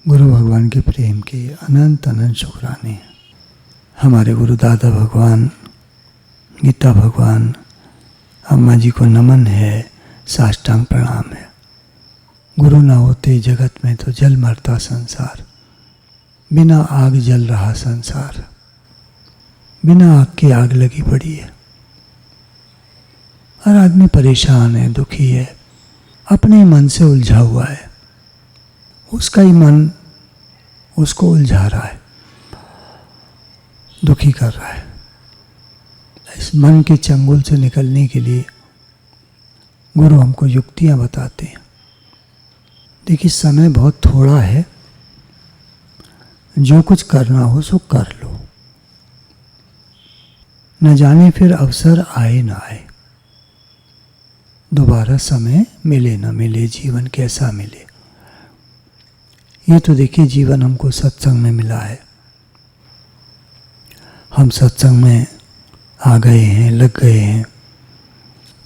गुरु भगवान के प्रेम के अनंत अनंत शुक्राने। हमारे गुरु दादा भगवान, गीता भगवान, अम्मा जी को नमन है, साष्टांग प्रणाम है। गुरु ना होते जगत में तो जल मरता संसार, बिना आग जल रहा संसार, बिना आग की आग लगी पड़ी है। हर आदमी परेशान है, दुखी है, अपने मन से उलझा हुआ है। उसका ही मन उसको उलझा रहा है, दुखी कर रहा है। इस मन के चंगुल से निकलने के लिए गुरु हमको युक्तियां बताते हैं। देखिए, समय बहुत थोड़ा है, जो कुछ करना हो सो कर लो, न जाने फिर अवसर आए ना आए, दोबारा समय मिले न मिले, जीवन कैसा मिले। ये तो देखिए, जीवन हमको सत्संग में मिला है। हम सत्संग में आ गए हैं, लग गए हैं,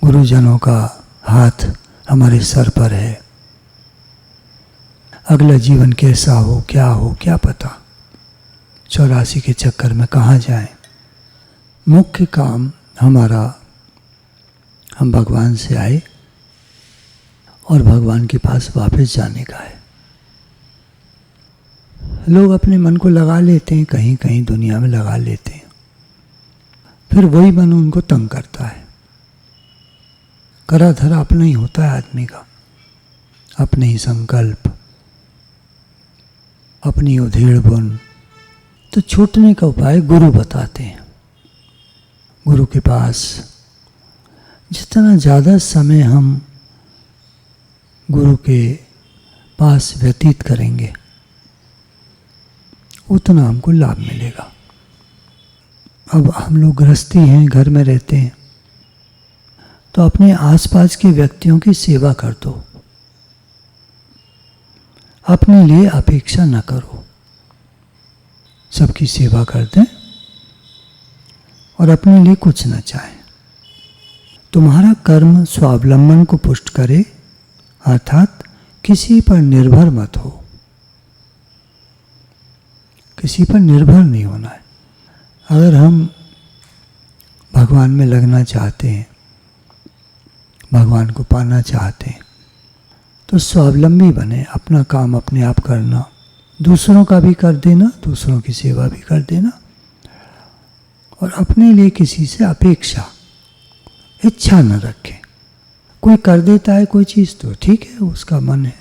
गुरुजनों का हाथ हमारे सर पर है। अगला जीवन कैसा हो क्या पता। 84 के चक्कर में कहाँ जाएं। मुख्य काम हमारा, हम भगवान से आए और भगवान के पास वापस जाने का है। लोग अपने मन को लगा लेते हैं, कहीं कहीं दुनिया में लगा लेते हैं, फिर वही मन उनको तंग करता है। करा धरा अपना ही होता है आदमी का, अपने ही संकल्प, अपनी उधेड़ बुन। तो छूटने का उपाय गुरु बताते हैं। गुरु के पास जितना ज़्यादा समय हम गुरु के पास व्यतीत करेंगे, उतना हमको लाभ मिलेगा। अब हम लोग गृहस्थी हैं, घर में रहते हैं, तो अपने आसपास के व्यक्तियों की सेवा कर दो, अपने लिए अपेक्षा न करो। सबकी सेवा कर दें और अपने लिए कुछ न चाहें। तुम्हारा कर्म स्वावलंबन को पुष्ट करे, अर्थात किसी पर निर्भर मत हो। किसी पर निर्भर नहीं होना है। अगर हम भगवान में लगना चाहते हैं, भगवान को पाना चाहते हैं, तो स्वावलंबी बने, अपना काम अपने आप करना, दूसरों का भी कर देना, दूसरों की सेवा भी कर देना, और अपने लिए किसी से अपेक्षा, इच्छा न रखें। कोई कर देता है कोई चीज़ तो ठीक है, उसका मन है।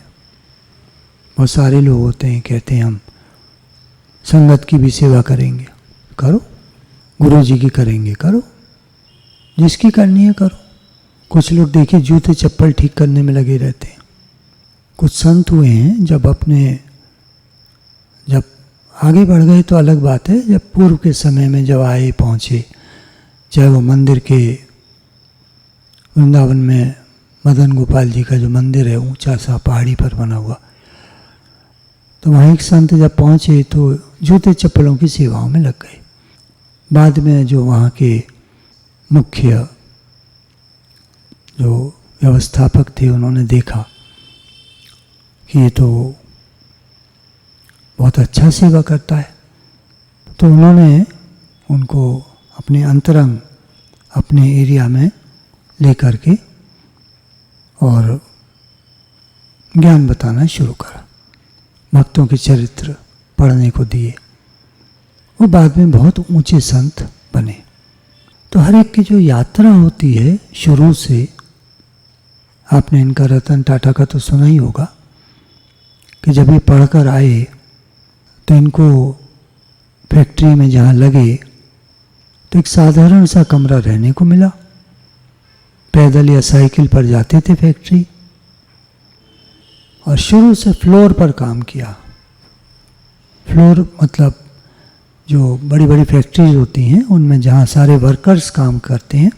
बहुत सारे लोग होते हैं, कहते हैं हम संगत की भी सेवा करेंगे, करो। गुरु जी की करेंगे, करो। जिसकी करनी है करो। कुछ लोग देखिए जूते चप्पल ठीक करने में लगे रहते हैं। कुछ संत हुए हैं, जब आगे बढ़ गए तो अलग बात है। जब पूर्व के समय में जब आए पहुँचे, चाहे वो मंदिर के वृंदावन में मदन गोपाल जी का जो मंदिर है, ऊंचा सा पहाड़ी पर बना हुआ, तो वहाँ एक संत जब पहुँचे तो जूते चप्पलों की सेवाओं में लग गए। बाद में जो वहाँ के मुख्य जो व्यवस्थापक थे, उन्होंने देखा कि ये तो बहुत अच्छा सेवा करता है, तो उन्होंने उनको अपने अंतरंग, अपने एरिया में लेकर के और ज्ञान बताना शुरू करा। भक्तों के चरित्र पढ़ने को दिए। वो बाद में बहुत ऊंचे संत बने। तो हर एक की जो यात्रा होती है, शुरू से आपने इनका रतन टाटा का तो सुना ही होगा कि जब ये पढ़कर आए तो इनको फैक्ट्री में जहाँ लगे तो एक साधारण सा कमरा रहने को मिला। पैदल या साइकिल पर जाते थे फैक्ट्री, और शुरू से फ्लोर पर काम किया। फ्लोर मतलब जो बड़ी बड़ी फैक्ट्रीज होती हैं, उनमें जहाँ सारे वर्कर्स काम करते हैं,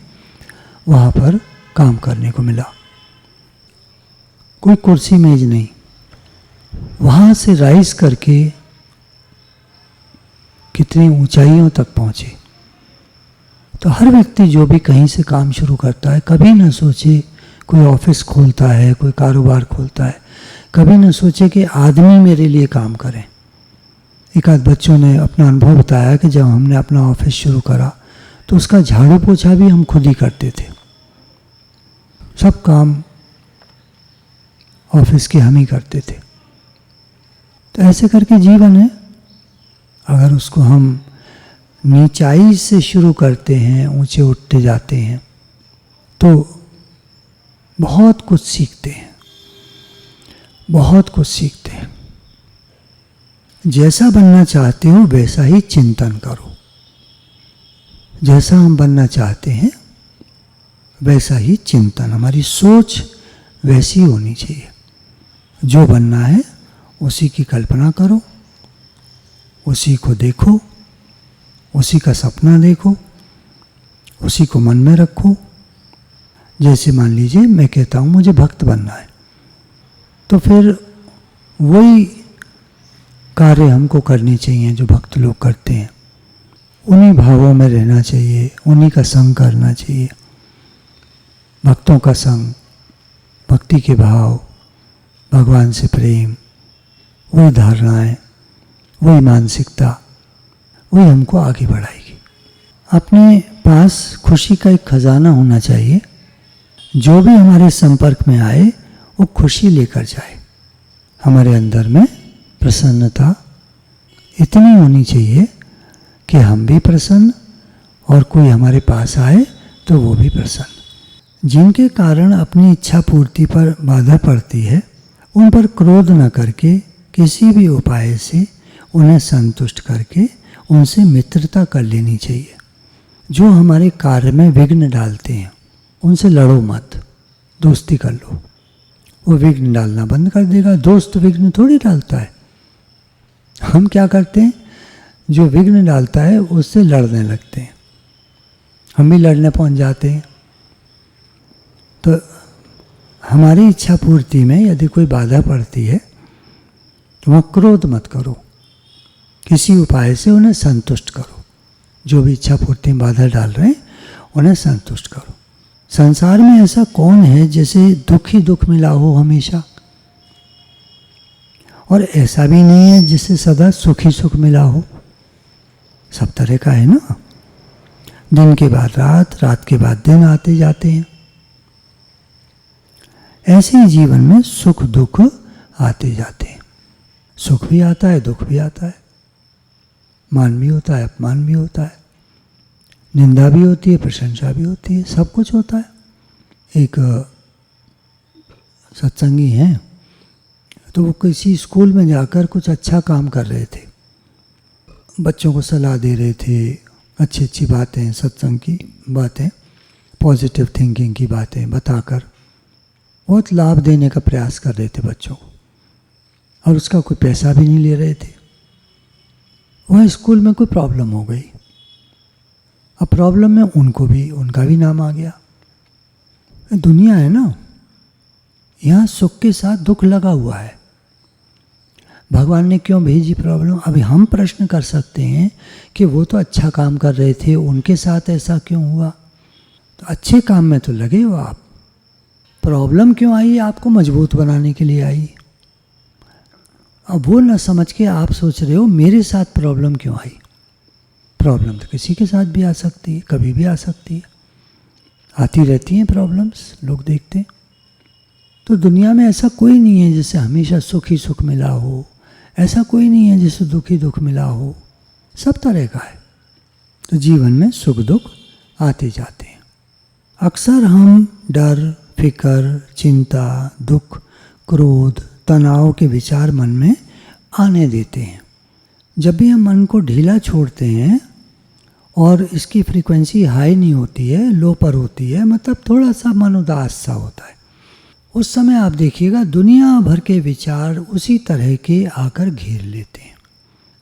वहाँ पर काम करने को मिला। कोई कुर्सी मेज नहीं। वहाँ से राइज करके कितनी ऊंचाइयों तक पहुँचे। तो हर व्यक्ति जो भी कहीं से काम शुरू करता है, कभी ना सोचे कोई ऑफिस खोलता है, कोई कारोबार खोलता है, कभी न सोचे कि आदमी मेरे लिए काम करें। एक आध बच्चों ने अपना अनुभव बताया कि जब हमने अपना ऑफिस शुरू करा तो उसका झाड़ू पोछा भी हम खुद ही करते थे। सब काम ऑफिस के हम ही करते थे। तो ऐसे करके जीवन है। अगर उसको हम नीचाई से शुरू करते हैं, ऊंचे उठते जाते हैं, तो बहुत कुछ सीखते हैं, बहुत कुछ सीखते हैं। जैसा बनना चाहते हो वैसा ही चिंतन करो। जैसा हम बनना चाहते हैं वैसा ही चिंतन, हमारी सोच वैसी होनी चाहिए। जो बनना है उसी की कल्पना करो, उसी को देखो, उसी का सपना देखो, उसी को मन में रखो। जैसे मान लीजिए मैं कहता हूँ मुझे भक्त बनना है, तो फिर वही कार्य हमको करने चाहिए जो भक्त लोग करते हैं। उन्हीं भावों में रहना चाहिए, उन्हीं का संग करना चाहिए। भक्तों का संग, भक्ति के भाव, भगवान से प्रेम, वही धारणाएं, वही मानसिकता, वही हमको आगे बढ़ाएगी। अपने पास खुशी का एक खजाना होना चाहिए। जो भी हमारे संपर्क में आए वो खुशी लेकर जाए। हमारे अंदर में प्रसन्नता इतनी होनी चाहिए कि हम भी प्रसन्न और कोई हमारे पास आए तो वो भी प्रसन्न। जिनके कारण अपनी इच्छा पूर्ति पर बाधा पड़ती है उन पर क्रोध न करके किसी भी उपाय से उन्हें संतुष्ट करके उनसे मित्रता कर लेनी चाहिए। जो हमारे कार्य में विघ्न डालते हैं उनसे लड़ो मत, दोस्ती कर लो। वो विघ्न डालना बंद कर देगा। दोस्त विघ्न थोड़ी डालता है। हम क्या करते हैं, जो विघ्न डालता है उससे लड़ने लगते हैं, हम भी लड़ने पहुंच जाते हैं। तो हमारी इच्छा पूर्ति में यदि कोई बाधा पड़ती है तो वह क्रोध मत करो, किसी उपाय से उन्हें संतुष्ट करो। जो भी इच्छा पूर्ति में बाधा डाल रहे हैं उन्हें संतुष्ट करो। संसार में ऐसा कौन है जिसे दुख ही दुख मिला हो हमेशा, और ऐसा भी नहीं है जिसे सदा सुख ही सुख मिला हो। सब तरह का है ना। दिन के बाद रात, रात के बाद दिन आते जाते हैं। ऐसे ही जीवन में सुख दुख आते जाते हैं। सुख भी आता है, दुख भी आता है, मान भी होता है, अपमान भी होता है, निंदा भी होती है, प्रशंसा भी होती है, सब कुछ होता है। एक सत्संगी हैं, तो वो किसी स्कूल में जाकर कुछ अच्छा काम कर रहे थे, बच्चों को सलाह दे रहे थे, अच्छी अच्छी बातें, सत्संग की बातें, पॉजिटिव थिंकिंग की बातें बताकर बहुत लाभ देने का प्रयास कर रहे थे बच्चों को, और उसका कोई पैसा भी नहीं ले रहे थे। वह स्कूल में कोई प्रॉब्लम हो गई। अब प्रॉब्लम में उनका भी नाम आ गया। दुनिया है ना, यहाँ सुख के साथ दुख लगा हुआ है। भगवान ने क्यों भेजी प्रॉब्लम? अभी हम प्रश्न कर सकते हैं कि वो तो अच्छा काम कर रहे थे, उनके साथ ऐसा क्यों हुआ? तो अच्छे काम में तो लगे हो आप। प्रॉब्लम क्यों आई? आपको मजबूत बनाने के लिए आई। अब वो न समझ के आप सोच रहे हो मेरे साथ प्रॉब्लम क्यों आई। प्रॉब्लम तो किसी के साथ भी आ सकती है, कभी भी आ सकती है, आती रहती हैं प्रॉब्लम्स, लोग देखते हैं। तो दुनिया में ऐसा कोई नहीं है जिसे हमेशा सुख ही सुख मिला हो, ऐसा कोई नहीं है जिसे दुख ही दुख मिला हो। सब तरह का है। तो जीवन में सुख दुख आते जाते हैं। अक्सर हम डर, फिक्र, चिंता, दुख, क्रोध, तनाव के विचार मन में आने देते हैं। जब भी हम मन को ढीला छोड़ते हैं और इसकी फ्रीक्वेंसी हाई नहीं होती है, लो पर होती है, मतलब थोड़ा सा मन उदास सा होता है, उस समय आप देखिएगा दुनिया भर के विचार उसी तरह के आकर घेर लेते हैं।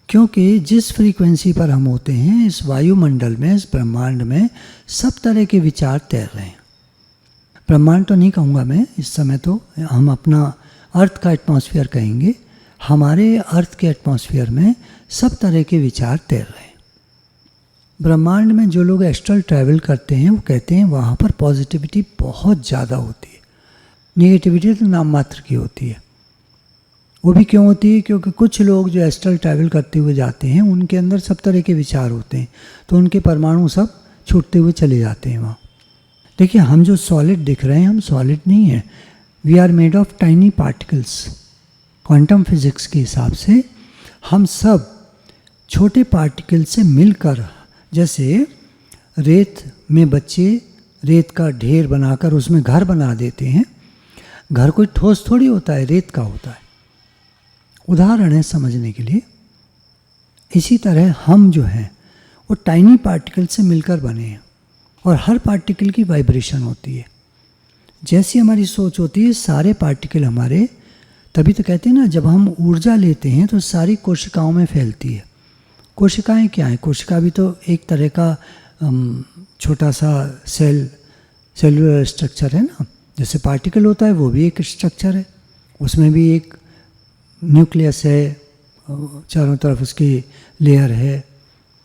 क्योंकि जिस फ्रीक्वेंसी पर हम होते हैं, इस वायुमंडल में, इस ब्रह्मांड में सब तरह के विचार तैर रहे हैं। ब्रह्मांड तो नहीं कहूँगा मैं इस समय, तो हम अपना अर्थ का एटमॉस्फेयर कहेंगे। हमारे अर्थ के एटमॉस्फेयर में सब तरह के विचार तैर रहे हैं। ब्रह्मांड में जो लोग एस्ट्रल ट्रैवल करते हैं वो कहते हैं वहाँ पर पॉजिटिविटी बहुत ज़्यादा होती है, नेगेटिविटी तो नाम मात्र की होती है। वो भी क्यों होती है? क्योंकि कुछ लोग जो एस्ट्रल ट्रैवल करते हुए जाते हैं उनके अंदर सब तरह के विचार होते हैं, तो उनके परमाणु सब छूटते हुए चले जाते हैं वहाँ। देखिए, हम जो सॉलिड दिख रहे हैं, हम सॉलिड नहीं है, we are made of tiny particles. Quantum physics के हिसाब से हम सब छोटे पार्टिकल से मिलकर, जैसे रेत में बच्चे रेत का ढेर बनाकर उसमें घर बना देते हैं। घर कोई ठोस थोड़ी होता है, रेत का होता है। उदाहरण है समझने के लिए। इसी तरह हम जो हैं वो टाइनी पार्टिकल से मिलकर बने हैं और हर पार्टिकल की वाइब्रेशन होती है। जैसी हमारी सोच होती है, सारे पार्टिकल हमारे, तभी तो कहते हैं ना, जब हम ऊर्जा लेते हैं तो सारी कोशिकाओं में फैलती है। कोशिकाएं क्या हैं? कोशिका भी तो एक तरह का छोटा सा सेलुलर स्ट्रक्चर है ना। जैसे पार्टिकल होता है वो भी एक स्ट्रक्चर है, उसमें भी एक न्यूक्लियस है, चारों तरफ उसकी लेयर है।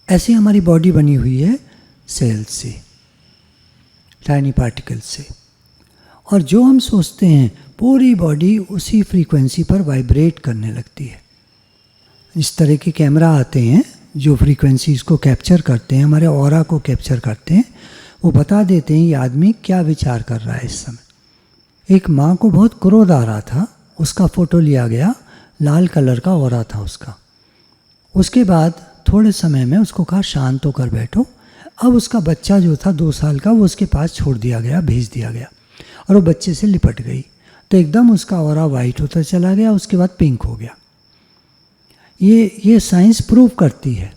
ऐसी हमारी बॉडी बनी हुई है सेल से, टाइनी पार्टिकल से। और जो हम सोचते हैं, पूरी बॉडी उसी फ्रीक्वेंसी पर वाइब्रेट करने लगती है। इस तरह के कैमरा आते हैं जो फ्रीक्वेंसीज को कैप्चर करते हैं, हमारे ऑरा को कैप्चर करते हैं। वो बता देते हैं ये आदमी क्या विचार कर रहा है इस समय। एक माँ को बहुत क्रोध आ रहा था, उसका फ़ोटो लिया गया, लाल कलर का ऑरा था उसका। उसके बाद थोड़े समय में उसको कहा शांत होकर बैठो। अब उसका बच्चा जो था 2 साल का, वो उसके पास छोड़ दिया गया, भेज दिया गया, और वो बच्चे से लिपट गई। तो एकदम उसका ऑरा वाइट होता चला गया, उसके बाद पिंक हो गया। ये साइंस प्रूव करती है।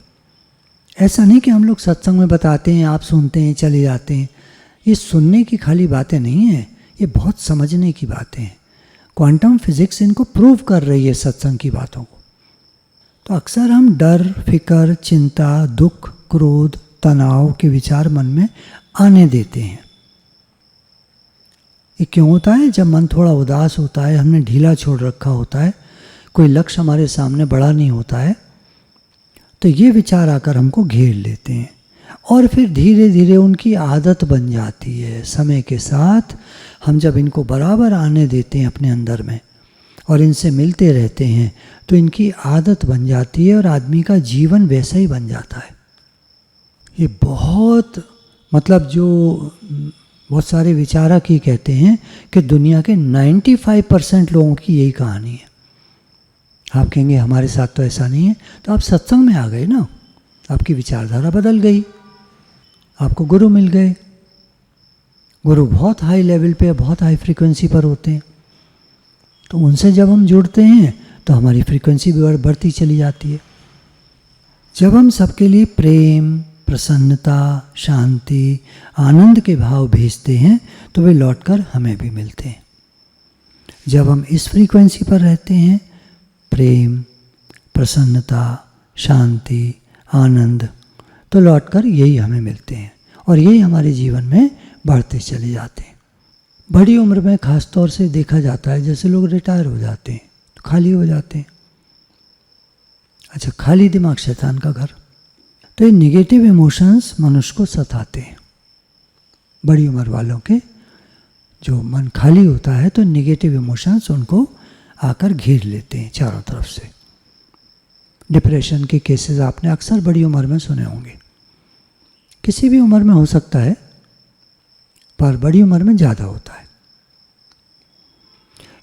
ऐसा नहीं कि हम लोग सत्संग में बताते हैं, आप सुनते हैं, चले जाते हैं। ये सुनने की खाली बातें नहीं हैं, ये बहुत समझने की बातें हैं। क्वांटम फिजिक्स इनको प्रूव कर रही है सत्संग की बातों को। तो अक्सर हम डर, फिक्र, चिंता, दुख, क्रोध, तनाव के विचार मन में आने देते हैं। ये क्यों होता है? जब मन थोड़ा उदास होता है, हमने ढीला छोड़ रखा होता है, कोई लक्ष्य हमारे सामने बड़ा नहीं होता है, तो ये विचार आकर हमको घेर लेते हैं और फिर धीरे धीरे उनकी आदत बन जाती है। समय के साथ हम जब इनको बराबर आने देते हैं अपने अंदर में और इनसे मिलते रहते हैं तो इनकी आदत बन जाती है और आदमी का जीवन वैसा ही बन जाता है। ये बहुत जो बहुत सारे विचारक ही कहते हैं कि दुनिया के 95% लोगों की यही कहानी है। आप कहेंगे हमारे साथ तो ऐसा नहीं है, तो आप सत्संग में आ गए ना, आपकी विचारधारा बदल गई, आपको गुरु मिल गए। गुरु बहुत हाई लेवल पे, बहुत हाई फ्रीक्वेंसी पर होते हैं, तो उनसे जब हम जुड़ते हैं तो हमारी फ्रीक्वेंसी भी बढ़ती चली जाती है। जब हम सबके लिए प्रेम, प्रसन्नता, शांति, आनंद के भाव भेजते हैं तो वे लौटकर हमें भी मिलते हैं। जब हम इस फ्रीक्वेंसी पर रहते हैं, प्रेम, प्रसन्नता, शांति, आनंद, तो लौटकर यही हमें मिलते हैं और यही हमारे जीवन में बढ़ते चले जाते हैं। बड़ी उम्र में खास तौर से देखा जाता है, जैसे लोग रिटायर हो जाते हैं तो खाली हो जाते हैं। अच्छा, खाली दिमाग शैतान का घर। तो ये निगेटिव इमोशंस मनुष्य को सताते हैं। बड़ी उम्र वालों के जो मन खाली होता है तो निगेटिव इमोशंस उनको आकर घेर लेते हैं चारों तरफ से। डिप्रेशन के केसेस आपने अक्सर बड़ी उम्र में सुने होंगे। किसी भी उम्र में हो सकता है, पर बड़ी उम्र में ज़्यादा होता है।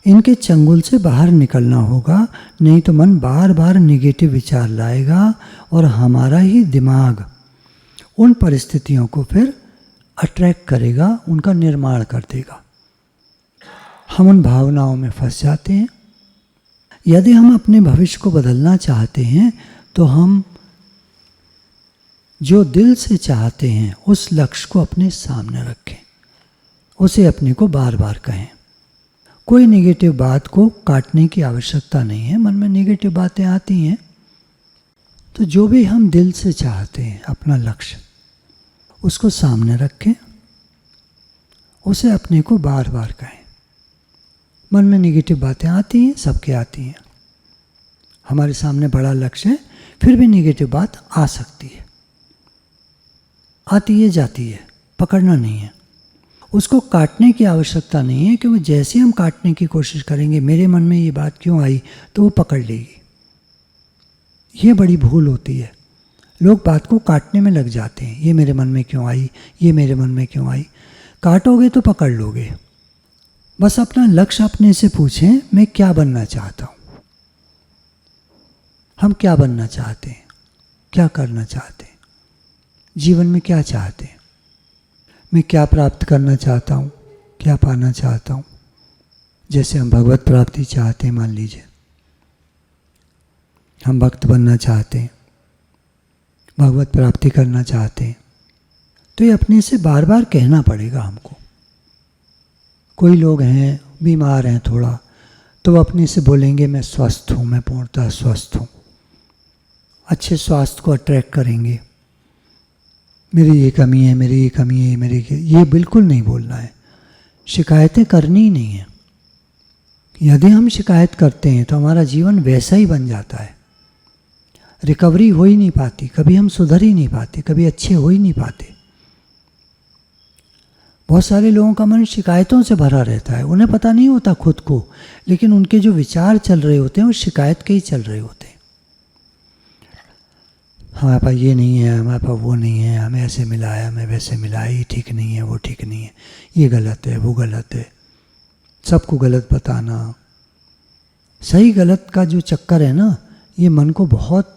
इनके चंगुल से बाहर निकलना होगा, नहीं तो मन बार बार निगेटिव विचार लाएगा और हमारा ही दिमाग उन परिस्थितियों को फिर अट्रैक्ट करेगा, उनका निर्माण कर देगा। हम उन भावनाओं में फंस जाते हैं। यदि हम अपने भविष्य को बदलना चाहते हैं तो हम जो दिल से चाहते हैं उस लक्ष्य को अपने सामने रखें, उसे अपने को बार बार कहें। कोई नेगेटिव बात को काटने की आवश्यकता नहीं है। मन में नेगेटिव बातें आती हैं तो जो भी हम दिल से चाहते हैं, अपना लक्ष्य, उसको सामने रखें, उसे अपने को बार बार कहें। मन में नेगेटिव बातें आती हैं, सबके आती हैं। हमारे सामने बड़ा लक्ष्य है, फिर भी नेगेटिव बात आ सकती है, आती है, जाती है, पकड़ना नहीं है। उसको काटने की आवश्यकता नहीं है, क्योंकि जैसे हम काटने की कोशिश करेंगे, मेरे मन में ये बात क्यों आई, तो वो पकड़ लेगी। ये बड़ी भूल होती है, लोग बात को काटने में लग जाते हैं। ये मेरे मन में क्यों आई, ये मेरे मन में क्यों आई। काटोगे तो पकड़ लोगे। बस अपना लक्ष्य अपने से पूछें, मैं क्या बनना चाहता हूँ। हम क्या बनना चाहते हैं, क्या करना चाहते हैं, जीवन में क्या चाहते हैं, मैं क्या प्राप्त करना चाहता हूँ, क्या पाना चाहता हूँ। जैसे हम भगवत प्राप्ति चाहते हैं, मान लीजिए हम भक्त बनना चाहते हैं, भगवत प्राप्ति करना चाहते हैं, तो ये अपने से बार बार कहना पड़ेगा हमको। कोई लोग हैं बीमार हैं थोड़ा, तो वो अपने से बोलेंगे मैं स्वस्थ हूँ, मैं पूर्णतः स्वस्थ हूँ। अच्छे स्वास्थ्य को अट्रैक्ट करेंगे। मेरी ये कमी है, मेरी ये कमी है, ये बिल्कुल नहीं बोलना है। शिकायतें करनी ही नहीं है। यदि हम शिकायत करते हैं तो हमारा जीवन वैसा ही बन जाता है। रिकवरी हो ही नहीं पाती, कभी हम सुधर ही नहीं पाते, कभी अच्छे हो ही नहीं पाते। बहुत सारे लोगों का मन शिकायतों से भरा रहता है, उन्हें पता नहीं होता खुद को, लेकिन उनके जो विचार चल रहे होते हैं वो शिकायत के ही चल रहे होते हैं। हमारे पास ये नहीं है, हमारे पास वो नहीं है, हमें ऐसे मिला है, हमें वैसे मिला है, ये ठीक नहीं है, वो ठीक नहीं है, ये गलत है, वो गलत है। सबको गलत बताना, सही गलत का जो चक्कर है ना, ये मन को बहुत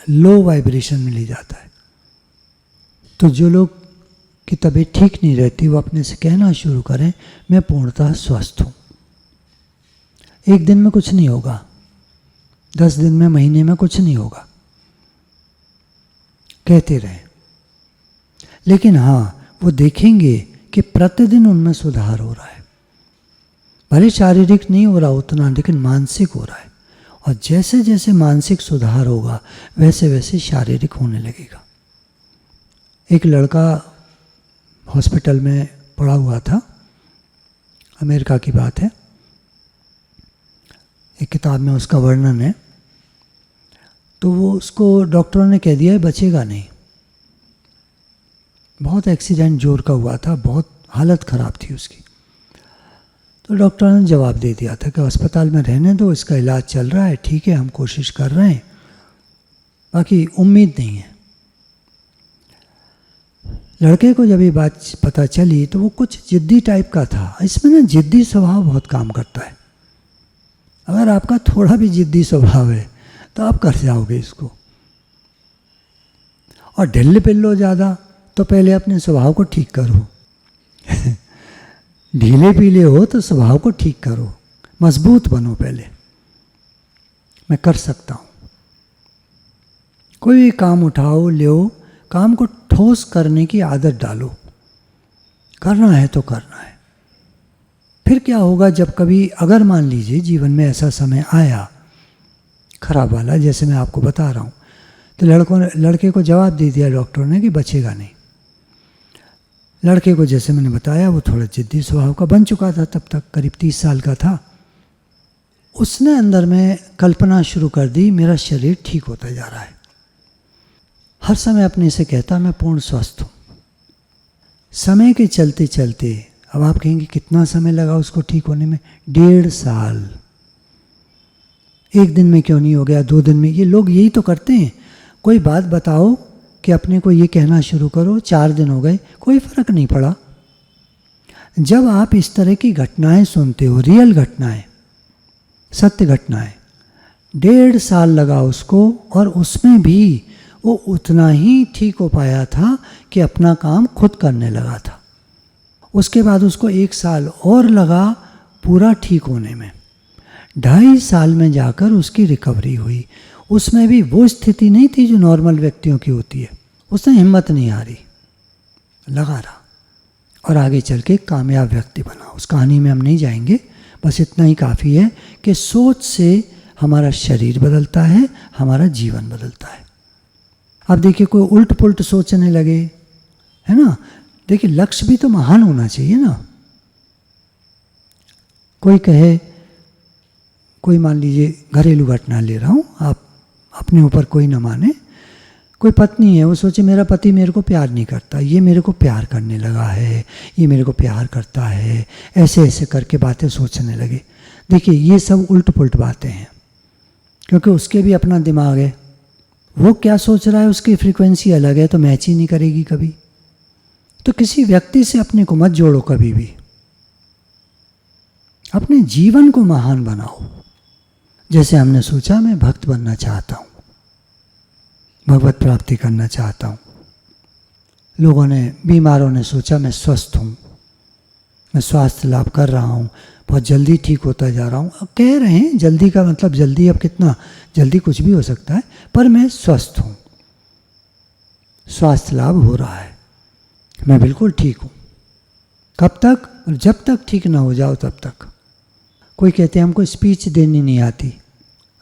लो वाइब्रेशन में ले जाता है। तो जो लोग की तबीयत ठीक नहीं रहती, वो अपने से कहना शुरू करें, मैं पूर्णतः स्वस्थ हूँ। एक दिन में कुछ नहीं होगा, 10 दिन में, महीने में कुछ नहीं होगा, कहते रहें। लेकिन हाँ, वो देखेंगे कि प्रतिदिन उनमें सुधार हो रहा है। भले शारीरिक नहीं हो रहा उतना, लेकिन मानसिक हो रहा है। और जैसे जैसे मानसिक सुधार होगा, वैसे वैसे शारीरिक होने लगेगा। एक लड़का हॉस्पिटल में पड़ा हुआ था, अमेरिका की बात है, एक किताब में उसका वर्णन है। तो वो उसको डॉक्टरों ने कह दिया है बचेगा नहीं। बहुत एक्सीडेंट जोर का हुआ था, बहुत हालत ख़राब थी उसकी। तो डॉक्टरों ने जवाब दे दिया था कि अस्पताल में रहने दो, इसका इलाज चल रहा है, ठीक है, हम कोशिश कर रहे हैं, बाकी उम्मीद नहीं है। लड़के को जब ये बात पता चली तो वो कुछ जिद्दी टाइप का था। इसमें ना जिद्दी स्वभाव बहुत काम करता है। अगर आपका थोड़ा भी जिद्दी स्वभाव है तो आप कर जाओगे इसको। और ढिल्ले पिल्लो ज़्यादा, तो पहले अपने स्वभाव को ठीक करो। ढीले पीले हो तो स्वभाव को ठीक करो, मजबूत बनो पहले। मैं कर सकता हूँ। कोई भी काम उठाओ, लो, काम को ठोस करने की आदत डालो। करना है तो करना है। फिर क्या होगा, जब कभी अगर मान लीजिए जीवन में ऐसा समय आया खराब वाला, जैसे मैं आपको बता रहा हूँ, तो लड़के को जवाब दे दिया डॉक्टर ने कि बचेगा नहीं। लड़के को जैसे मैंने बताया, वो थोड़ा जिद्दी स्वभाव का बन चुका था, तब तक करीब 30 साल का था। उसने अंदर में कल्पना शुरू कर दी, मेरा शरीर ठीक होता जा रहा है। हर समय अपने से कहता मैं पूर्ण स्वस्थ हूँ। समय के चलते चलते, अब आप कहेंगे कितना समय लगा उसको ठीक होने में? 1.5 साल। एक दिन में क्यों नहीं हो गया, 2 दिन में? ये लोग यही तो करते हैं। कोई बात बताओ कि अपने को ये कहना शुरू करो, 4 दिन हो गए, कोई फर्क नहीं पड़ा। जब आप इस तरह की घटनाएं सुनते हो, रियल घटनाएं, सत्य घटनाएं, 1.5 साल लगा उसको, और उसमें भी वो उतना ही ठीक हो पाया था कि अपना काम खुद करने लगा था। उसके बाद उसको 1 साल और लगा पूरा ठीक होने में। 2.5 साल में जाकर उसकी रिकवरी हुई। उसमें भी वो स्थिति नहीं थी जो नॉर्मल व्यक्तियों की होती है। उसने हिम्मत नहीं हारी, लगा रहा, और आगे चल के कामयाब व्यक्ति बना। उस कहानी में हम नहीं जाएंगे, बस इतना ही काफ़ी है कि सोच से हमारा शरीर बदलता है, हमारा जीवन बदलता है। अब देखिए, कोई उल्ट पुल्ट सोचने लगे, है ना? देखिए, लक्ष्य भी तो महान होना चाहिए ना। कोई कहे, कोई मान लीजिए घरेलू घटना ले रहा हूँ, आप अपने ऊपर कोई न माने, कोई पत्नी है, वो सोचे मेरा पति मेरे को प्यार नहीं करता, ये मेरे को प्यार करने लगा है, ये मेरे को प्यार करता है, ऐसे ऐसे करके बातें सोचने लगे। देखिए ये सब उल्ट पुल्ट बातें हैं, क्योंकि उसके भी अपना दिमाग है, वो क्या सोच रहा है उसकी फ्रीक्वेंसी अलग है, तो मैच ही नहीं करेगी कभी। तो किसी व्यक्ति से अपने को मत जोड़ो कभी भी, अपने जीवन को महान बनाओ। जैसे हमने सोचा मैं भक्त बनना चाहता हूँ, भगवत प्राप्ति करना चाहता हूँ। लोगों ने, बीमारों ने सोचा मैं स्वस्थ हूँ, मैं स्वास्थ्य लाभ कर रहा हूँ, बहुत जल्दी ठीक होता जा रहा हूँ। अब कह रहे हैं जल्दी का मतलब जल्दी, अब कितना जल्दी कुछ भी हो सकता है, पर मैं स्वस्थ हूँ, स्वास्थ्य लाभ हो रहा है, मैं बिल्कुल ठीक हूँ। कब तक? और जब तक ठीक ना हो जाओ तब तक। कोई कहते हैं हमको स्पीच देनी नहीं आती,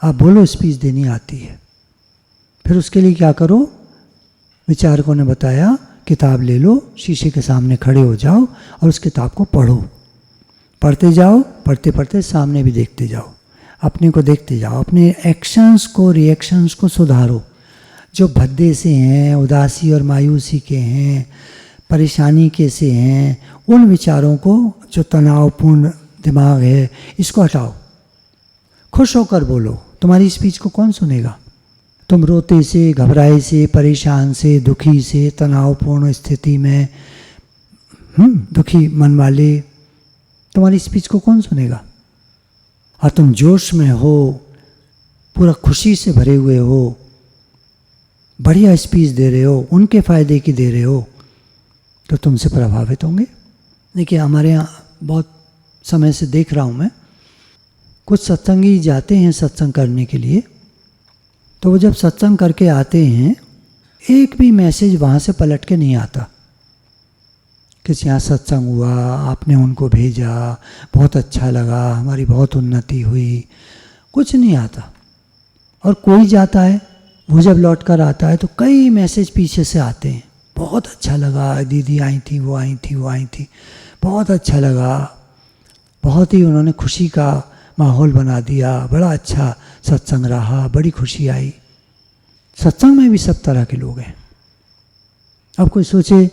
आप बोलो स्पीच देनी आती है। फिर उसके लिए क्या करो? विचारकों ने बताया किताब ले लो, शीशे के सामने खड़े हो जाओ और उस किताब को पढ़ो, पढ़ते जाओ, पढ़ते पढ़ते सामने भी देखते जाओ, अपने को देखते जाओ, अपने एक्शंस को, रिएक्शंस को सुधारो। जो भद्दे से हैं, उदासी और मायूसी के हैं, परेशानी के से हैं, उन विचारों को, जो तनावपूर्ण दिमाग है, इसको हटाओ। खुश होकर बोलो। तुम्हारी स्पीच को कौन सुनेगा? तुम रोते से, घबराए से, परेशान से, दुखी से, तनावपूर्ण स्थिति में दुखी मन वाले, तुम्हारी स्पीच को कौन सुनेगा? और तुम जोश में हो, पूरा खुशी से भरे हुए हो, बढ़िया स्पीच दे रहे हो, उनके फायदे की दे रहे हो, तो तुमसे प्रभावित होंगे। देखिए हमारे यहाँ बहुत समय से देख रहा हूँ मैं, कुछ सत्संगी जाते हैं सत्संग करने के लिए, तो वो जब सत्संग करके आते हैं, एक भी मैसेज वहाँ से पलट के नहीं आता। किसी यहाँ सत्संग हुआ, आपने उनको भेजा, बहुत अच्छा लगा, हमारी बहुत उन्नति हुई, कुछ नहीं आता। और कोई जाता है, वो जब लौट कर आता है तो कई मैसेज पीछे से आते हैं, बहुत अच्छा लगा, दीदी आई थी, वो आई थी, वो आई थी, बहुत अच्छा लगा, बहुत ही उन्होंने खुशी का माहौल बना दिया, बड़ा अच्छा सत्संग रहा, बड़ी खुशी आई। सत्संग में भी सब तरह के लोग हैं। अब कोई सोचे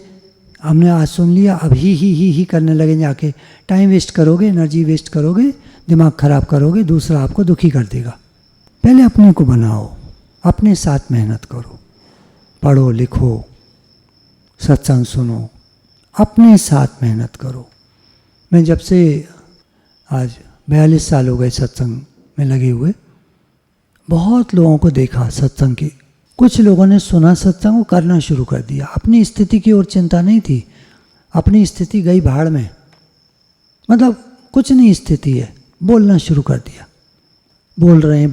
हमने आज सुन लिया, अब ही करने लगे, जाके टाइम वेस्ट करोगे, एनर्जी वेस्ट करोगे, दिमाग खराब करोगे, दूसरा आपको दुखी कर देगा। पहले अपने को बनाओ, अपने साथ मेहनत करो, पढ़ो लिखो, सत्संग सुनो, अपने साथ मेहनत करो। मैं जब से आज 42 साल हो गए सत्संग में लगे हुए, बहुत लोगों को देखा सत्संग की। कुछ लोगों ने सुना सत्संग को करना शुरू कर दिया, अपनी स्थिति की ओर चिंता नहीं थी, अपनी स्थिति गई भाड़ में, मतलब कुछ नहीं स्थिति है, बोलना शुरू कर दिया, बोल रहे हैं,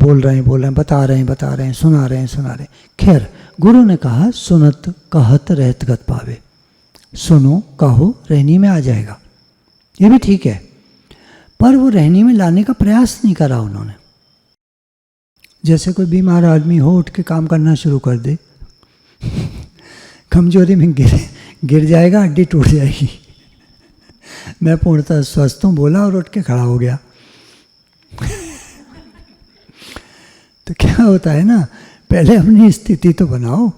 बता रहे हैं, सुना रहे हैं। खैर गुरु ने कहा सुनत कहत रहत गत पावे, सुनो कहो रहनी में आ जाएगा, ये भी ठीक है, पर वो रहनी में लाने का प्रयास नहीं करा उन्होंने। जैसे कोई बीमार आदमी हो, उठ के काम करना शुरू कर दे, कमजोरी में गिर जाएगा, हड्डी टूट जाएगी। मैं पूर्णतः स्वस्थ हूँ बोला और उठ के खड़ा हो गया। तो क्या होता है ना, पहले अपनी स्थिति तो बनाओ,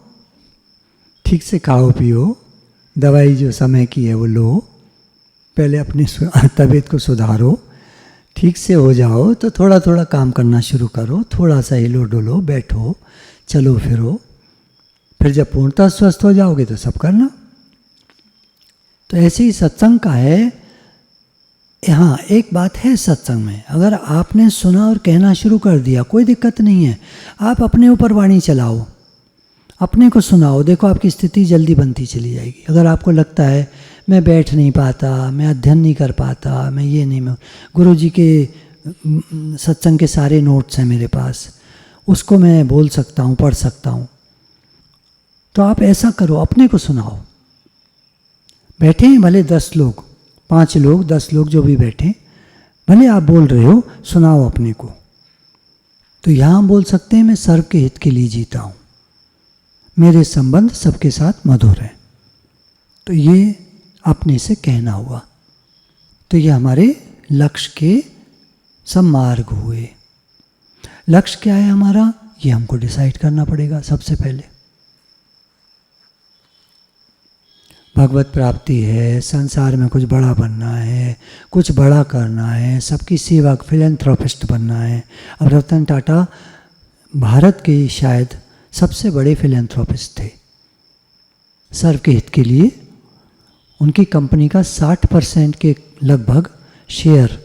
ठीक से खाओ पियो, दवाई जो समय की है वो लो, पहले अपनी तबीयत को सुधारो, ठीक से हो जाओ तो थोड़ा थोड़ा काम करना शुरू करो, थोड़ा सा हिलो डुलो, बैठो, चलो फिरो, फिर जब पूर्णतः स्वस्थ हो जाओगे तो सब करना। तो ऐसे ही सत्संग का है। हाँ एक बात है सत्संग में, अगर आपने सुना और कहना शुरू कर दिया कोई दिक्कत नहीं है, आप अपने ऊपर वाणी चलाओ, अपने को सुनाओ, देखो आपकी स्थिति जल्दी बनती चली जाएगी। अगर आपको लगता है मैं बैठ नहीं पाता, मैं अध्ययन नहीं कर पाता, मैं ये नहीं, मैं गुरुजी के सत्संग के सारे नोट्स हैं मेरे पास, उसको मैं बोल सकता हूँ, पढ़ सकता हूँ, तो आप ऐसा करो, अपने को सुनाओ। बैठे हैं भले 10 लोग, 5 लोग, 10 लोग जो भी बैठे, भले आप बोल रहे हो, सुनाओ अपने को। तो यहाँ बोल सकते हैं मैं सर्व के हित के लिए जीता हूँ, मेरे संबंध सबके साथ मधुर हैं। तो ये अपने से कहना हुआ। तो ये हमारे लक्ष्य के सब मार्ग हुए। लक्ष्य क्या है हमारा, ये हमको डिसाइड करना पड़ेगा सबसे पहले। भगवत प्राप्ति है, संसार में कुछ बड़ा बनना है, कुछ बड़ा करना है, सबकी सेवा, फिलैंथ्रोपिस्ट बनना है। अब रतन टाटा भारत के शायद सबसे बड़े फिलैंथ्रोपिस्ट थे। सर्व के हित के लिए उनकी कंपनी का 60% के लगभग शेयर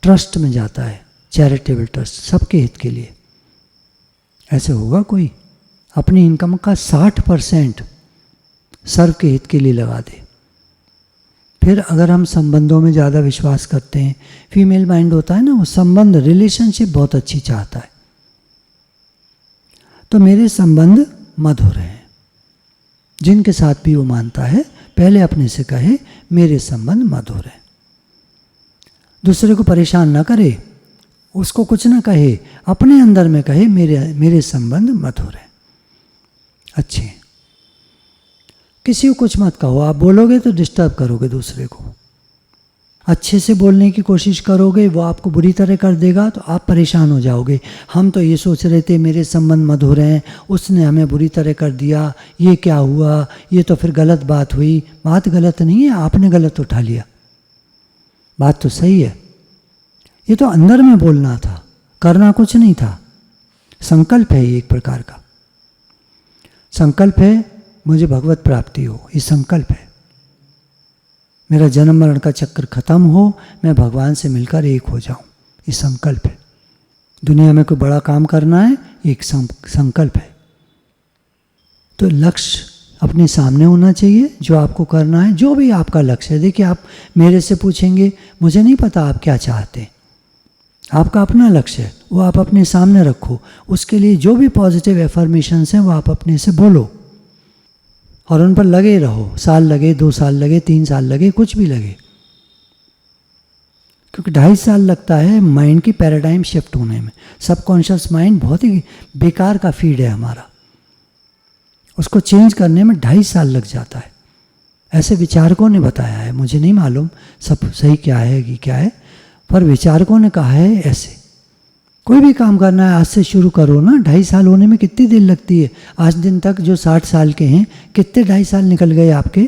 ट्रस्ट में जाता है, चैरिटेबल ट्रस्ट, सबके हित के लिए। ऐसे होगा कोई अपनी इनकम का 60% सर्व के हित के लिए लगा दे? फिर अगर हम संबंधों में ज़्यादा विश्वास करते हैं, फीमेल माइंड होता है ना, वो संबंध, रिलेशनशिप बहुत अच्छी चाहता है, तो मेरे संबंध मधुर हैं। जिनके साथ भी वो मानता है, पहले अपने से कहे मेरे संबंध मधुर हैं। दूसरे को परेशान ना करे, उसको कुछ ना कहे, अपने अंदर में कहे मेरे संबंध मधुर हैं, अच्छे हैं। किसी को कुछ मत कहो, आप बोलोगे तो डिस्टर्ब करोगे दूसरे को। अच्छे से बोलने की कोशिश करोगे, वो आपको बुरी तरह कर देगा तो आप परेशान हो जाओगे। हम तो ये सोच रहे थे मेरे संबंध मधुर हैं, उसने हमें बुरी तरह कर दिया, ये क्या हुआ, ये तो फिर गलत बात हुई। बात गलत नहीं है, आपने गलत उठा लिया, बात तो सही है। ये तो अंदर में बोलना था, करना कुछ नहीं था। संकल्प है ये एक प्रकार का। संकल्प है मुझे भगवत प्राप्ति हो, ये संकल्प है। मेरा जन्म मरण का चक्र खत्म हो, मैं भगवान से मिलकर एक हो जाऊं, ये संकल्प है। दुनिया में कोई बड़ा काम करना है, एक संकल्प है। तो लक्ष्य अपने सामने होना चाहिए, जो आपको करना है, जो भी आपका लक्ष्य है। देखिए, आप मेरे से पूछेंगे, मुझे नहीं पता आप क्या चाहते, आपका अपना लक्ष्य है, वो आप अपने सामने रखो। उसके लिए जो भी पॉजिटिव एफर्मेशंस हैं वो आप अपने से बोलो और उन पर लगे रहो। साल लगे, 2 साल लगे, 3 साल लगे, कुछ भी लगे, क्योंकि 2.5 साल लगता है माइंड की पैराडाइम शिफ्ट होने में। सबकॉन्शियस माइंड बहुत ही बेकार का फीड है हमारा, उसको चेंज करने में 2.5 साल लग जाता है। ऐसे विचारकों ने बताया है, मुझे नहीं मालूम सब सही क्या है कि क्या है, पर विचारकों ने कहा है ऐसे। कोई भी काम करना है आज से शुरू करो ना, 2.5 साल होने में कितनी देर लगती है। आज दिन तक जो 60 साल के हैं, कितने 2.5 साल निकल गए आपके,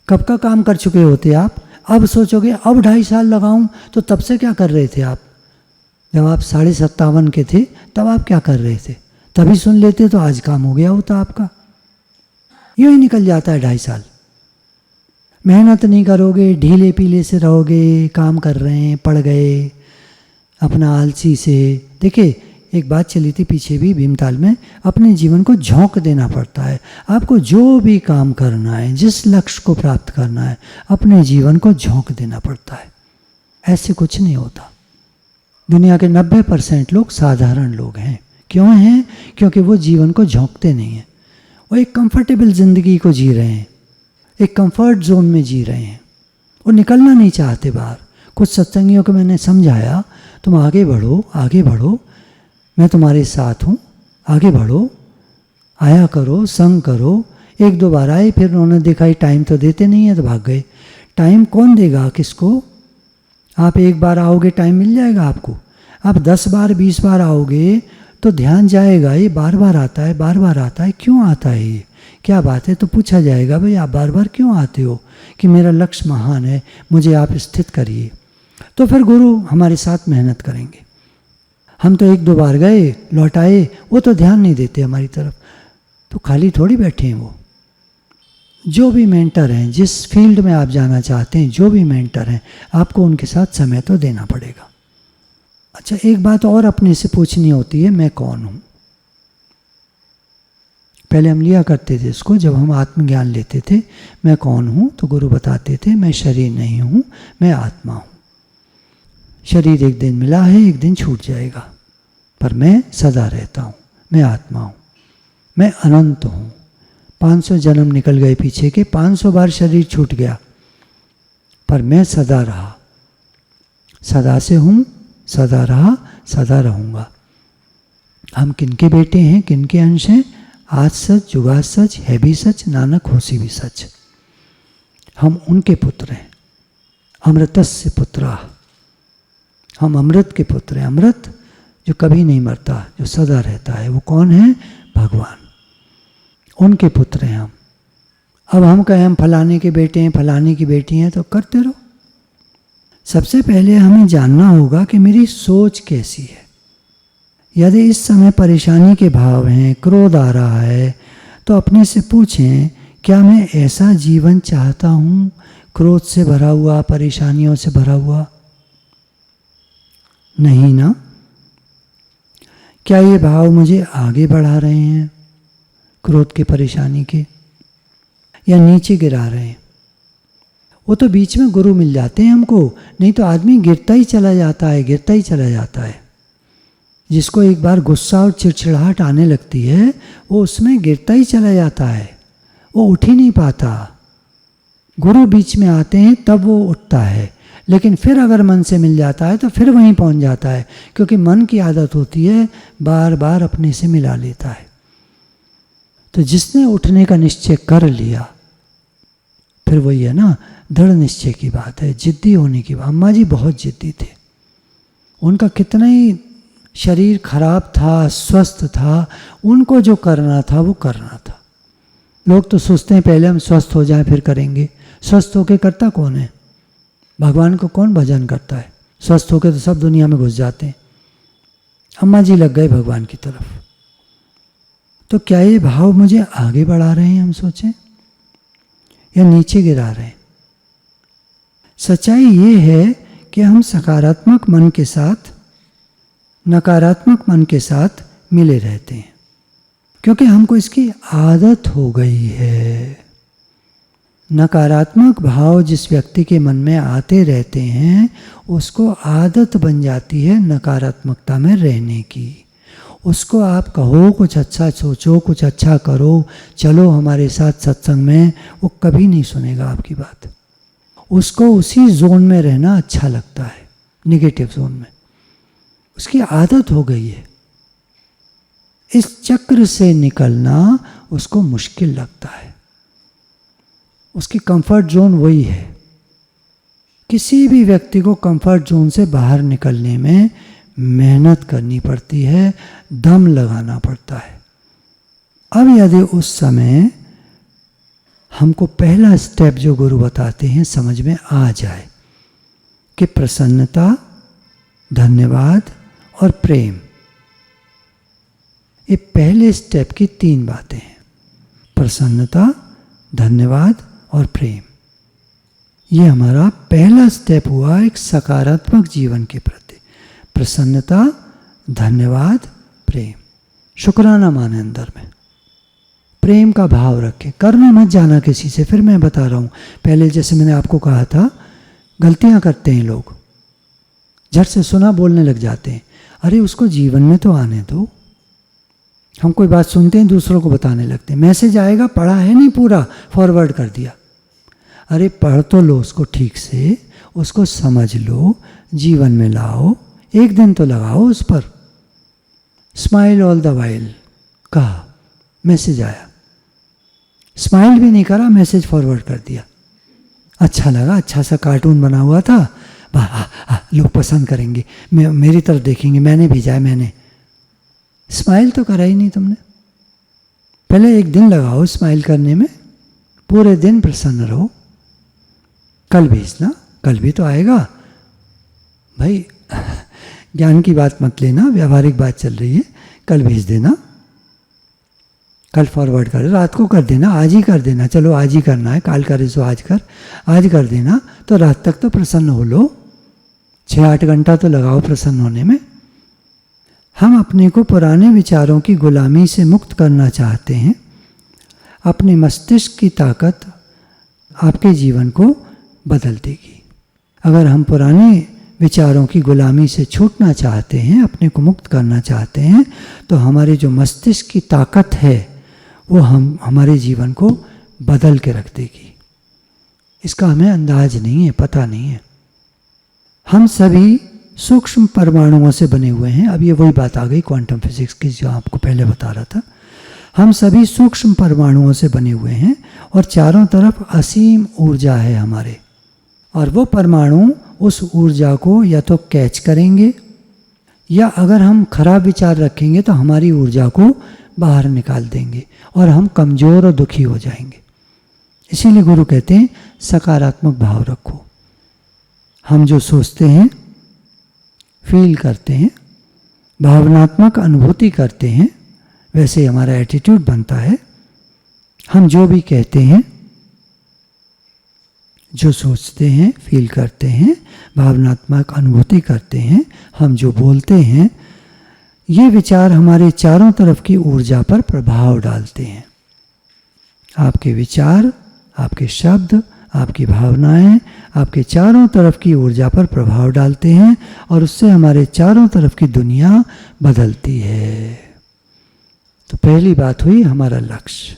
कब का काम कर चुके होते आप। अब सोचोगे अब 2.5 साल लगाऊं, तो तब से क्या कर रहे थे आप? जब आप 57.5 के थे तब आप क्या कर रहे थे? तभी सुन लेते तो आज काम हो गया होता आपका। यूँ ही निकल जाता है 2.5 साल। मेहनत नहीं करोगे, ढीले पीले से रहोगे, काम कर रहे हैं, पड़ गए अपना आलसी से। देखिए, एक बात चली थी पीछे भी भीमताल में, अपने जीवन को झोंक देना पड़ता है। आपको जो भी काम करना है, जिस लक्ष्य को प्राप्त करना है, अपने जीवन को झोंक देना पड़ता है। ऐसे कुछ नहीं होता। दुनिया के 90% लोग साधारण लोग हैं। क्यों हैं? क्योंकि वो जीवन को झोंकते नहीं हैं। वो एक कंफर्टेबल ज़िंदगी को जी रहे हैं, एक कंफर्ट जोन में जी रहे हैं, वो निकलना नहीं चाहते बाहर। कुछ सत्संगियों को मैंने समझाया, तुम आगे बढ़ो, आगे बढ़ो, मैं तुम्हारे साथ हूँ, आगे बढ़ो, आया करो, संग करो। 1-2 बार आए, फिर उन्होंने देखा ही टाइम तो देते नहीं है, तो भाग गए। टाइम कौन देगा किसको? आप एक बार आओगे टाइम मिल जाएगा आपको। आप 10 बार 20 बार आओगे तो ध्यान जाएगा, ये बार बार आता है, बार बार आता है, क्यों आता है, ये क्या बात है? तो पूछा जाएगा, भाई आप बार बार क्यों आते हो? कि मेरा लक्ष्य महान है, मुझे आप स्थित करिए। तो फिर गुरु हमारे साथ मेहनत करेंगे। हम तो 1-2 बार गए, लौट आए, वो तो ध्यान नहीं देते हमारी तरफ, तो खाली थोड़ी बैठे हैं वो। जो भी मेंटर हैं, जिस फील्ड में आप जाना चाहते हैं, जो भी मेंटर हैं, आपको उनके साथ समय तो देना पड़ेगा। अच्छा, एक बात और अपने से पूछनी होती है, मैं कौन हूँ? पहले हम लिया करते थे इसको, जब हम आत्मज्ञान लेते थे, मैं कौन हूँ, तो गुरु बताते थे मैं शरीर नहीं हूँ, मैं आत्मा हूँ। शरीर एक दिन मिला है, एक दिन छूट जाएगा, पर मैं सदा रहता हूँ, मैं आत्मा हूँ, मैं अनंत हूँ। 500 जन्म निकल गए पीछे के, 500 बार शरीर छूट गया, पर मैं सदा रहा, सदा से हूँ, सदा रहा, सदा रहूँगा। हम किनके बेटे हैं, किनके अंश हैं? आज सच, जुगाद सच, है भी सच, नानक होसी भी सच। हम उनके पुत्र हैं, अमृतस्य पुत्रा। हम अमृत के पुत्र हैं। अमृत जो कभी नहीं मरता, जो सदा रहता है, वो कौन है? भगवान। उनके पुत्र हैं हम। अब हम कहें हम फलाने के बेटे हैं, फलाने की बेटी हैं, तो करते रहो। सबसे पहले हमें जानना होगा कि मेरी सोच कैसी है। यदि इस समय परेशानी के भाव हैं, क्रोध आ रहा है, तो अपने से पूछें, क्या मैं ऐसा जीवन चाहता हूँ, क्रोध से भरा हुआ, परेशानियों से भरा हुआ? नहीं ना। क्या ये भाव मुझे आगे बढ़ा रहे हैं, क्रोध के, परेशानी के, या नीचे गिरा रहे हैं? वो तो बीच में गुरु मिल जाते हैं हमको, नहीं तो आदमी गिरता ही चला जाता है, गिरता ही चला जाता है। जिसको एक बार गुस्सा और चिड़चिड़ाहट आने लगती है, वो उसमें गिरता ही चला जाता है, वो उठ ही नहीं पाता। गुरु बीच में आते हैं तब वो उठता है, लेकिन फिर अगर मन से मिल जाता है तो फिर वहीं पहुंच जाता है, क्योंकि मन की आदत होती है बार बार अपने से मिला लेता है। तो जिसने उठने का निश्चय कर लिया, फिर वही है ना, दृढ़ निश्चय की बात है, जिद्दी होने की बात। अम्मा जी बहुत जिद्दी थे, उनका कितना ही शरीर खराब था, स्वस्थ था, उनको जो करना था वो करना था। लोग तो सोचते हैं पहले हम स्वस्थ हो जाएं फिर करेंगे। स्वस्थ होके करता कौन है? भगवान को कौन भजन करता है? स्वस्थ होके तो सब दुनिया में घुस जाते हैं। अम्मा जी लग गए भगवान की तरफ। तो क्या ये भाव मुझे आगे बढ़ा रहे हैं, हम सोचें, या नीचे गिरा रहे हैं? सच्चाई ये है कि हम सकारात्मक मन के साथ नकारात्मक मन के साथ मिले रहते हैं, क्योंकि हमको इसकी आदत हो गई है। नकारात्मक भाव जिस व्यक्ति के मन में आते रहते हैं, उसको आदत बन जाती है नकारात्मकता में रहने की। उसको आप कहो कुछ अच्छा सोचो, कुछ अच्छा करो, चलो हमारे साथ सत्संग में, वो कभी नहीं सुनेगा आपकी बात। उसको उसी जोन में रहना अच्छा लगता है, निगेटिव जोन में। उसकी आदत हो गई है। इस चक्र से निकलना उसको मुश्किल लगता है। उसकी कंफर्ट जोन वही है। किसी भी व्यक्ति को कंफर्ट जोन से बाहर निकलने में मेहनत करनी पड़ती है, दम लगाना पड़ता है। अब यदि उस समय हमको पहला स्टेप जो गुरु बताते हैं समझ में आ जाए कि प्रसन्नता, धन्यवाद और प्रेम, ये पहले स्टेप की 3 बातें हैं। प्रसन्नता, धन्यवाद और प्रेम। ये हमारा पहला स्टेप हुआ एक सकारात्मक जीवन के प्रति। प्रसन्नता, धन्यवाद, प्रेम। शुक्राना माने अंदर में, प्रेम का भाव रखें। करने मत जाना किसी से। फिर मैं बता रहा हूँ, पहले जैसे मैंने आपको कहा था, गलतियाँ करते हैं लोग, झट से सुना बोलने लग जाते हैं। अरे उसको जीवन में तो आने दो। हम कोई बात सुनते हैं, दूसरों को बताने लगते हैं। मैसेज आएगा, पढ़ा है नहीं पूरा, फॉरवर्ड कर दिया। अरे पढ़ तो लो उसको ठीक से, उसको समझ लो, जीवन में लाओ, एक दिन तो लगाओ उस पर। स्माइल ऑल द वाइल कहा, मैसेज आया, स्माइल भी नहीं करा, मैसेज फॉरवर्ड कर दिया। अच्छा लगा, अच्छा सा कार्टून बना हुआ था, लोग पसंद करेंगे, मेरी तरफ देखेंगे, मैंने भेजा है, मैंने। स्माइल तो करा ही नहीं तुमने। पहले एक दिन लगाओ स्माइल करने में, पूरे दिन प्रसन्न रहो। कल भेजना, कल भी तो आएगा भाई। ज्ञान की बात मत लेना, व्यावहारिक बात चल रही है। कल भेज देना, कल फॉरवर्ड कर, रात को कर देना, आज ही कर देना। चलो आज ही करना है, काल करे सो आज कर देना, तो रात तक तो प्रसन्न हो लो। 6-8 घंटा तो लगाओ प्रसन्न होने में। हम अपने को पुराने विचारों की गुलामी से मुक्त करना चाहते हैं। अपने मस्तिष्क की ताकत आपके जीवन को बदल देगी। अगर हम पुराने विचारों की गुलामी से छूटना चाहते हैं, अपने को मुक्त करना चाहते हैं, तो हमारे जो मस्तिष्क की ताकत है वो हमारे जीवन को बदल के रख देगी। इसका हमें अंदाज नहीं है, पता नहीं है। हम सभी सूक्ष्म परमाणुओं से बने हुए हैं। अब ये वही बात आ गई क्वांटम फिजिक्स की जो आपको पहले बता रहा था। हम सभी सूक्ष्म परमाणुओं से बने हुए हैं और चारों तरफ असीम ऊर्जा है हमारे। और वो परमाणु उस ऊर्जा को या तो कैच करेंगे, या अगर हम खराब विचार रखेंगे तो हमारी ऊर्जा को बाहर निकाल देंगे और हम कमज़ोर और दुखी हो जाएंगे। इसीलिए गुरु कहते हैं सकारात्मक भाव रखो। हम जो सोचते हैं, फील करते हैं, भावनात्मक अनुभूति करते हैं, वैसे हमारा एटीट्यूड बनता है। हम जो भी कहते हैं, जो सोचते हैं, फील करते हैं, भावनात्मक अनुभूति करते हैं, हम जो बोलते हैं, ये विचार हमारे चारों तरफ की ऊर्जा पर प्रभाव डालते हैं। आपके विचार, आपके शब्द, आपकी भावनाएं आपके चारों तरफ की ऊर्जा पर प्रभाव डालते हैं और उससे हमारे चारों तरफ की दुनिया बदलती है। तो पहली बात हुई हमारा लक्ष्य।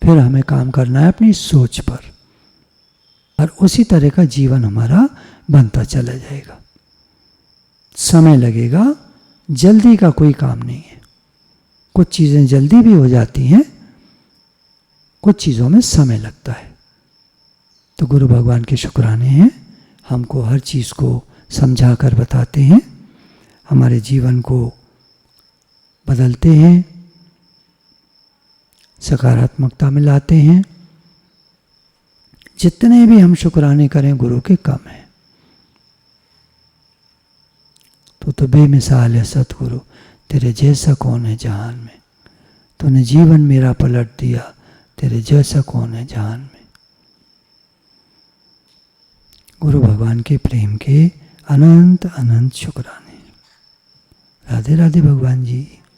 फिर हमें काम करना है अपनी सोच पर, और उसी तरह का जीवन हमारा बनता चला जाएगा। समय लगेगा, जल्दी का कोई काम नहीं है। कुछ चीज़ें जल्दी भी हो जाती हैं, कुछ चीज़ों में समय लगता है। तो गुरु भगवान के शुक्राने हैं, हमको हर चीज़ को समझा कर बताते हैं, हमारे जीवन को बदलते हैं, सकारात्मकता में लाते हैं। जितने भी हम शुक्राने करें गुरु के कम है। तो बेमिसाल है सतगुरु, तेरे जैसा कौन है जहान में। तूने जीवन मेरा पलट दिया, तेरे जैसा कौन है जहान में। गुरु भगवान के प्रेम के अनंत अनंत शुक्राने। राधे राधे भगवान जी।